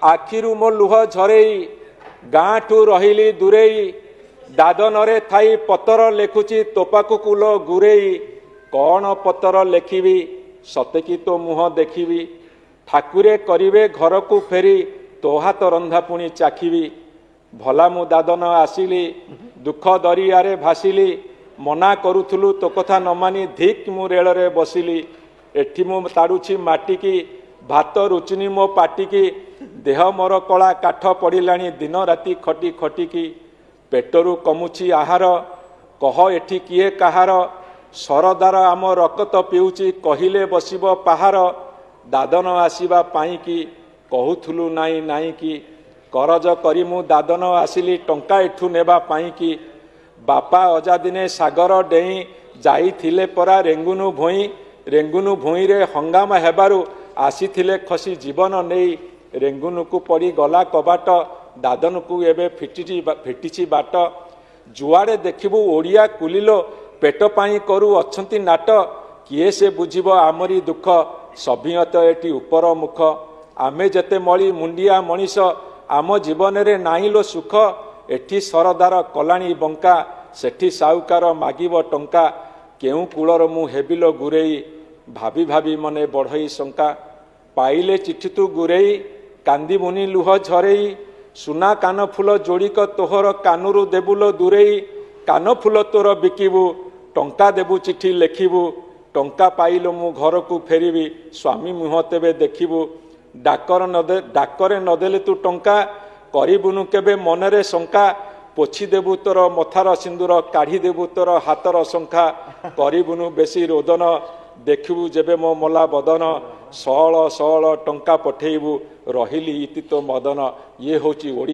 आखिरु मो लुह झरेई गाँठू रहिली दूरेई दादन थाई पतर लेखुची तोपाकु कुल गुरेई कौन पतर लेखिबी सते कि तो मुह देखिबी ठाकुरे करिवे घर को फेरी तो हाथ रंधा पुणी चाखिबी भला मु दादन आसिली दुख दरियारे भासिली मना करुथुलु तो कथा न मानी धिक मु रेल रे बसिली एठी मु ताड़ुछि माटी की भात रुचुनी मो पाटी की देह मोर कला काठ पड़िलाणी दिन राति खटी खटी की पेटरू कमुछि आहार कह एठी किए कहार सरदार आम रकत पिउछि कहिले बसिब पहार दादन आसीबा पाई की कहूथुलु नाई नाई की करज करी मु दादन आसिली टंका एठू नेबा पाई की बापा अजा दिने सागर डेई जाइथिले परा रेंगुनु भुई रे हंगामा हेबारु आसीथिले खसी जीवन नेई रेंगुनु को पड़ी गला कबाट दादन को एबे फिटिची बाट जुआड़े देखिबु ओडिया कुलिलो पेट पाई करू अछंती नाट किए से बुझिबो आमरी दुख सभियत एटी उपर मुख आमे जते मळी मुंडिया मनीष आम जीवन रे नाइलो सुख एठी सरदार कलाणी बंका सेठी साहुकार मागिब टंका केउ कूलर मु हेबिलो गुरेई भाभी भाभी मने बढ़ई शंका पाइले चिठी तू गुरेई कांदी मुनि लुह झरेई सुना कान फूल जोड़िक तोहर कानुरु देबुलो दूरेई कान फूल तोर बिकिबू टंका देबू चिठी लेखिबू टंका पाइलो मु घर को फेरिबी स्वामी मुह तेबे देखिबू डाकरे नदेले तू टंका करिबुनु केबे मनरे शंका पोछि देबू तोर मथार सिंदूर काढ़ी देबू तोर हाथर शंखा करिबुनु बेसी रोदन देखिबू जेबे मो मला बदन सळ सळ टंका पठेइबू रहिली इति तो मदन ये होची ओडी।